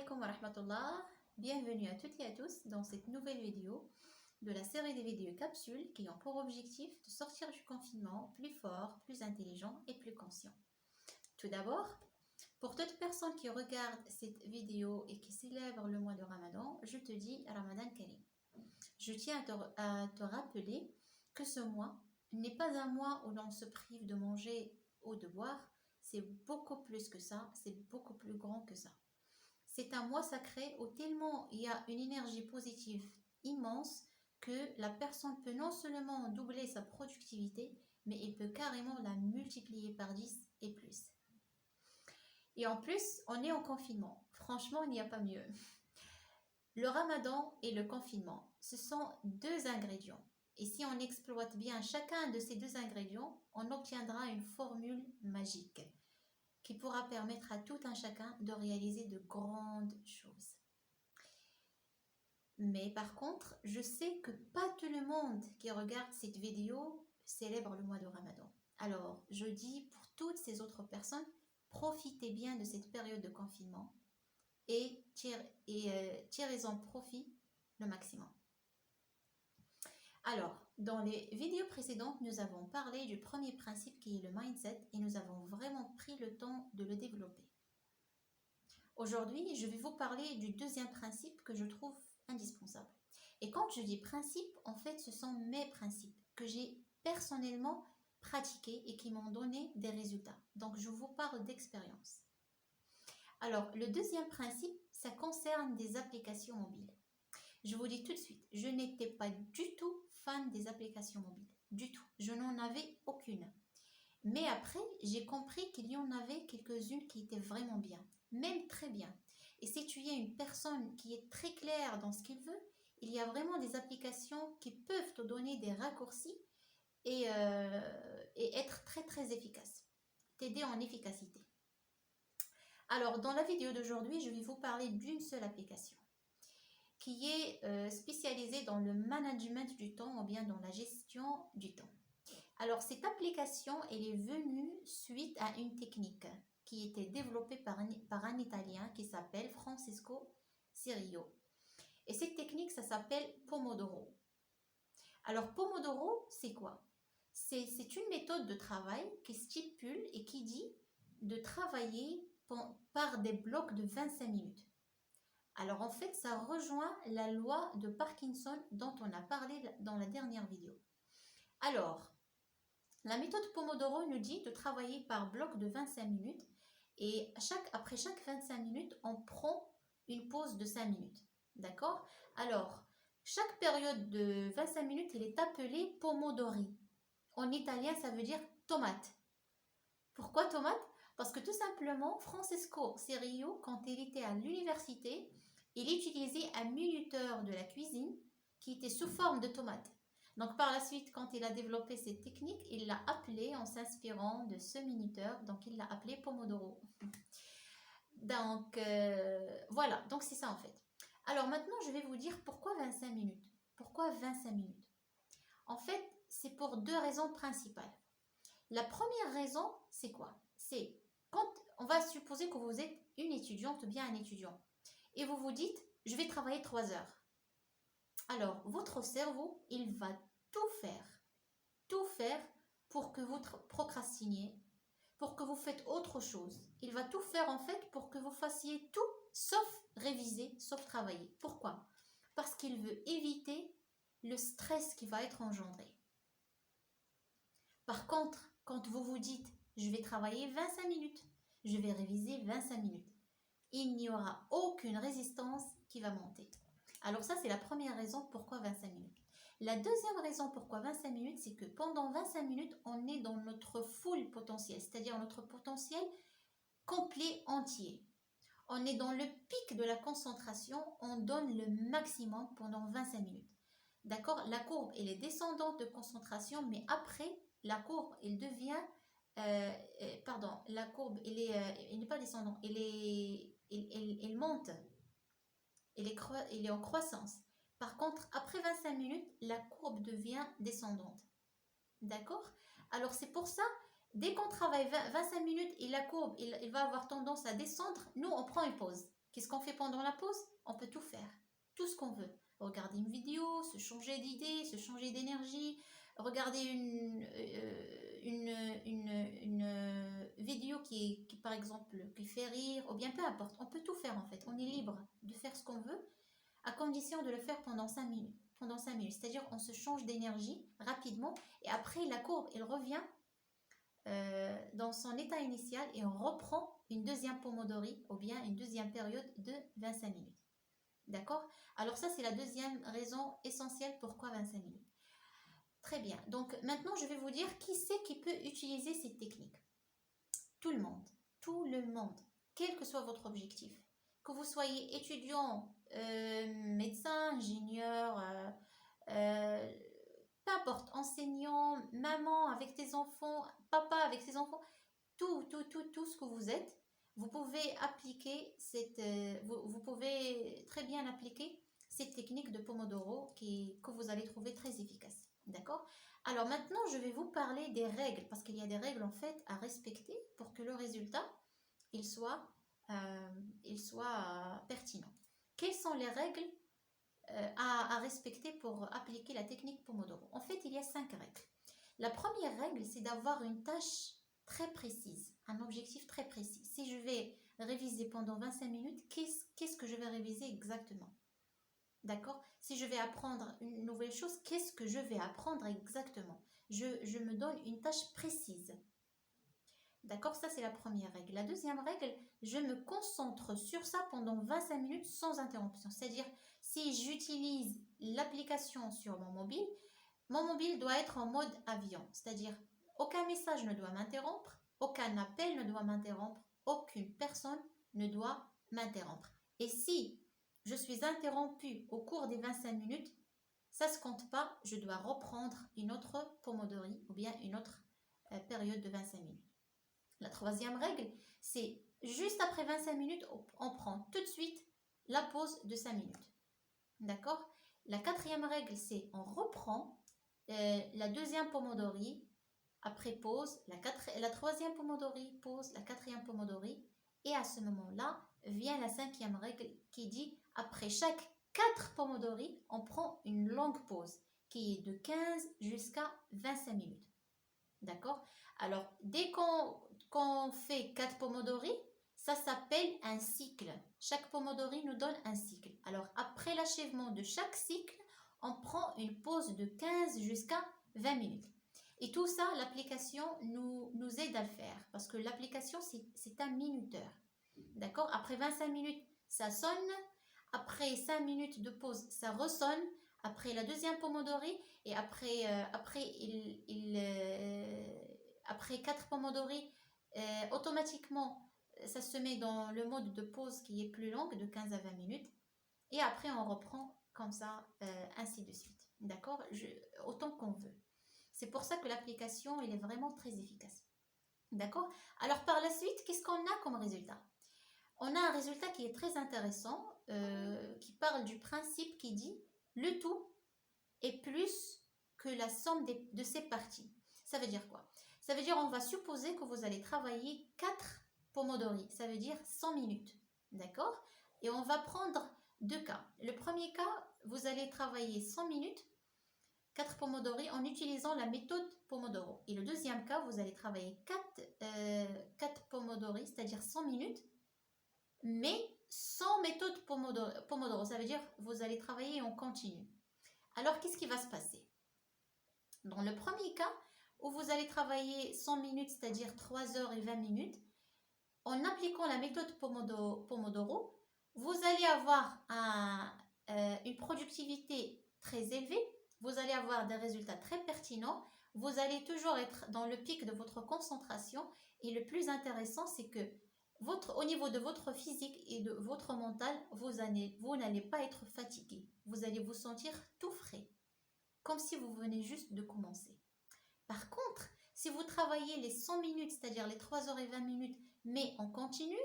alaikum wa rahmatullah, bienvenue à toutes et à tous dans cette nouvelle vidéo de la série des vidéos capsules qui ont pour objectif de sortir du confinement plus fort, plus intelligent et plus conscient. Tout d'abord, pour toute personne qui regarde cette vidéo et qui célèbre le mois de Ramadan, je te dis Ramadan Karim. Je tiens à te rappeler que ce mois n'est pas un mois où l'on se prive de manger ou de boire, c'est beaucoup plus que ça, c'est beaucoup plus grand que ça. C'est un mois sacré où tellement il y a une énergie positive immense que la personne peut non seulement doubler sa productivité, mais il peut carrément la multiplier par 10 et plus. Et en plus, on est en confinement. Franchement, il n'y a pas mieux. Le ramadan et le confinement, ce sont deux ingrédients. Et si on exploite bien chacun de ces deux ingrédients, on obtiendra une formule magique qui pourra permettre à tout un chacun de réaliser de grandes choses. Mais par contre, je sais que pas tout le monde qui regarde cette vidéo célèbre le mois de Ramadan. Alors, je dis pour toutes ces autres personnes, profitez bien de cette période de confinement et tirez-en profit le maximum. Alors, dans les vidéos précédentes, nous avons parlé du premier principe qui est le mindset et nous avons vraiment pris le temps de le développer. Aujourd'hui, je vais vous parler du deuxième principe que je trouve indispensable. Et quand je dis principe, en fait, ce sont mes principes que j'ai personnellement pratiqués et qui m'ont donné des résultats. Donc, je vous parle d'expérience. Alors, le deuxième principe, ça concerne des applications mobiles. Je vous dis tout de suite, je n'étais pas du tout fan des applications mobiles. Du tout. Je n'en avais aucune. Mais après, j'ai compris qu'il y en avait quelques-unes qui étaient vraiment bien, même très bien. Et si tu es une personne qui est très claire dans ce qu'il veut, il y a vraiment des applications qui peuvent te donner des raccourcis et être très très efficaces, t'aider en efficacité. Alors, dans la vidéo d'aujourd'hui, je vais vous parler d'une seule application qui est spécialisée dans le management du temps ou bien dans la gestion du temps. Alors, cette application, elle est venue suite à une technique qui était développée par un Italien qui s'appelle Francesco Cirillo. Et cette technique, ça s'appelle Pomodoro. Alors, Pomodoro, c'est quoi? C'est une méthode de travail qui stipule et qui dit de travailler par des blocs de 25 minutes. Alors, en fait, ça rejoint la loi de Parkinson dont on a parlé dans la dernière vidéo. Alors, la méthode Pomodoro nous dit de travailler par bloc de 25 minutes et après chaque 25 minutes, on prend une pause de 5 minutes. D'accord? Alors, chaque période de 25 minutes, elle est appelée Pomodori. En italien, ça veut dire tomate. Pourquoi tomate? Parce que tout simplement, Francesco Cirillo, quand il était à l'université, il utilisait un minuteur de la cuisine qui était sous forme de tomate. Donc par la suite, quand il a développé cette technique, il l'a appelé en s'inspirant de ce minuteur, donc il l'a appelé Pomodoro. Donc voilà, donc c'est ça en fait. Alors maintenant, je vais vous dire pourquoi 25 minutes. Pourquoi 25 minutes? En fait, c'est pour deux raisons principales. La première raison, c'est quoi? C'est quand on va supposer que vous êtes une étudiante ou bien un étudiant et vous vous dites, je vais travailler 3 heures. Alors, votre cerveau, il va tout faire pour que vous procrastiniez, pour que vous faites autre chose. Il va tout faire en fait pour que vous fassiez tout sauf réviser, sauf travailler. Pourquoi? Parce qu'il veut éviter le stress qui va être engendré. Par contre, quand vous vous dites, je vais travailler 25 minutes, je vais réviser 25 minutes, il n'y aura aucune résistance qui va monter. Alors ça, c'est la première raison pourquoi 25 minutes. La deuxième raison pourquoi 25 minutes, c'est que pendant 25 minutes, on est dans notre full potentiel, c'est-à-dire notre potentiel complet, entier. On est dans le pic de la concentration, on donne le maximum pendant 25 minutes. D'accord? La courbe, elle est descendante de concentration, mais après, la courbe, elle devient... la courbe, elle n'est pas descendante, elle monte. Elle est en croissance. Par contre, après 25 minutes, la courbe devient descendante. D'accord? Alors, c'est pour ça, dès qu'on travaille 25 minutes et la courbe, il va avoir tendance à descendre, nous, on prend une pause. Qu'est-ce qu'on fait pendant la pause? On peut tout faire, tout ce qu'on veut. Regarder une vidéo, se changer d'idée, se changer d'énergie, regarder une vidéo qui, par exemple, qui fait rire, ou bien peu importe. On peut tout faire en fait. On est libre de faire ce qu'on veut, à condition de le faire pendant 5 minutes. Pendant 5 minutes. C'est-à-dire on se change d'énergie rapidement et après la courbe, elle revient dans son état initial et on reprend une deuxième pomodori ou bien une deuxième période de 25 minutes. D'accord? Alors ça, c'est la deuxième raison essentielle pourquoi 25 minutes. Très bien. Donc maintenant, je vais vous dire qui c'est qui peut utiliser cette technique. Tout le monde. Tout le monde. Quel que soit votre objectif. Que vous soyez étudiant, médecin, ingénieur, peu importe, enseignant, maman avec tes enfants, papa avec ses enfants, tout ce que vous êtes, vous pouvez appliquer vous pouvez très bien appliquer cette technique de Pomodoro que vous allez trouver très efficace. D'accord? Alors maintenant, je vais vous parler des règles, parce qu'il y a des règles en fait à respecter pour que le résultat il soit pertinent. Quelles sont les règles à respecter pour appliquer la technique Pomodoro? En fait, il y a 5 règles. La première règle, c'est d'avoir une tâche très précise, un objectif très précis. Si je vais réviser pendant 25 minutes, qu'est-ce que je vais réviser exactement? D'accord? Si je vais apprendre une nouvelle chose, qu'est-ce que je vais apprendre exactement? Je me donne une tâche précise. D'accord? Ça, c'est la première règle. La deuxième règle, je me concentre sur ça pendant 25 minutes sans interruption. C'est-à-dire, si j'utilise l'application sur mon mobile doit être en mode avion. C'est-à-dire, aucun message ne doit m'interrompre, aucun appel ne doit m'interrompre, aucune personne ne doit m'interrompre. Et si je suis interrompue au cours des 25 minutes, ça ne se compte pas, je dois reprendre une autre pomodori ou bien une autre période de 25 minutes. La troisième règle, c'est juste après 25 minutes, on prend tout de suite la pause de 5 minutes. D'accord? La quatrième règle, c'est on reprend la deuxième pomodori, après pause, la troisième pomodori, pause, la quatrième pomodori, et à ce moment-là, vient la cinquième règle qui dit, après chaque 4 pomodori, on prend une longue pause, qui est de 15 jusqu'à 25 minutes. D'accord? Alors, dès qu'on fait 4 pomodori, ça s'appelle un cycle. Chaque pomodori nous donne un cycle. Alors, après l'achèvement de chaque cycle, on prend une pause de 15 jusqu'à 20 minutes. Et tout ça, l'application nous aide à le faire. Parce que l'application, c'est un minuteur. D'accord? Après 25 minutes, ça sonne. Après 5 minutes de pause, ça ressonne. Après la deuxième pomodori. Et après 4 pomodori, automatiquement, ça se met dans le mode de pause qui est plus longue, de 15 à 20 minutes. Et après, on reprend comme ça, ainsi de suite. D'accord? Autant qu'on veut. C'est pour ça que l'application, elle est vraiment très efficace. D'accord? Alors, par la suite, qu'est-ce qu'on a comme résultat? On a un résultat qui est très intéressant, qui parle du principe qui dit « Le tout est plus que la somme de ses parties ». Ça veut dire quoi? Ça veut dire on va supposer que vous allez travailler 4 pomodori. Ça veut dire 100 minutes. D'accord? Et on va prendre 2 cas. Le premier cas, vous allez travailler 100 minutes, 4 pomodori en utilisant la méthode Pomodoro. Et le deuxième cas, vous allez travailler 4 pomodori, c'est-à-dire 100 minutes, mais sans méthode Pomodoro. Ça veut dire vous allez travailler en continu. Alors, qu'est-ce qui va se passer? Dans le premier cas, où vous allez travailler 100 minutes, c'est-à-dire 3 heures et 20 minutes, en appliquant la méthode Pomodoro, vous allez avoir une productivité très élevée, vous allez avoir des résultats très pertinents, vous allez toujours être dans le pic de votre concentration et le plus intéressant, c'est que au niveau de votre physique et de votre mental, vous n'allez pas être fatigué. Vous allez vous sentir tout frais, comme si vous venez juste de commencer. Par contre, si vous travaillez les 100 minutes, c'est-à-dire les 3 heures et 20 minutes, mais en continu,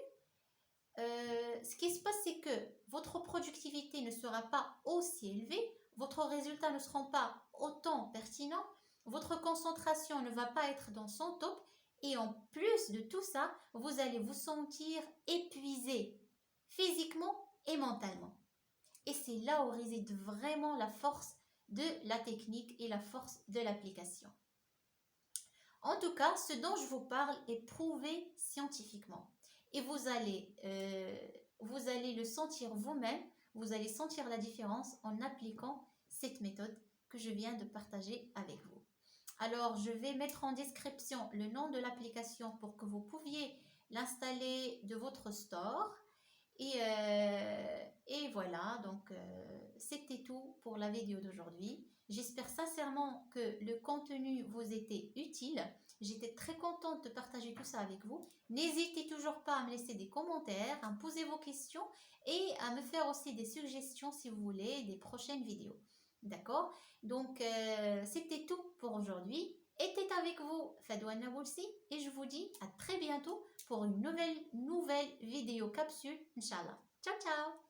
ce qui se passe, c'est que votre productivité ne sera pas aussi élevée, votre résultat ne sera pas autant pertinent, votre concentration ne va pas être dans son top, et en plus de tout ça, vous allez vous sentir épuisé. physiquement et mentalement. Et c'est là où réside vraiment la force de la technique et la force de l'application. En tout cas, ce dont je vous parle est prouvé scientifiquement. Et vous allez le sentir vous-même, vous allez sentir la différence en appliquant cette méthode que je viens de partager avec vous. Alors, je vais mettre en description le nom de l'application pour que vous pouviez l'installer de votre store. Et voilà, donc c'était tout pour la vidéo d'aujourd'hui. J'espère sincèrement que le contenu vous était utile. J'étais très contente de partager tout ça avec vous. N'hésitez toujours pas à me laisser des commentaires, à me poser vos questions et à me faire aussi des suggestions si vous voulez des prochaines vidéos. D'accord? Donc, c'était tout pour aujourd'hui. Était avec vous Fadouane Boulsi et je vous dis à très bientôt pour une nouvelle vidéo capsule, Inch'Allah. Ciao, ciao!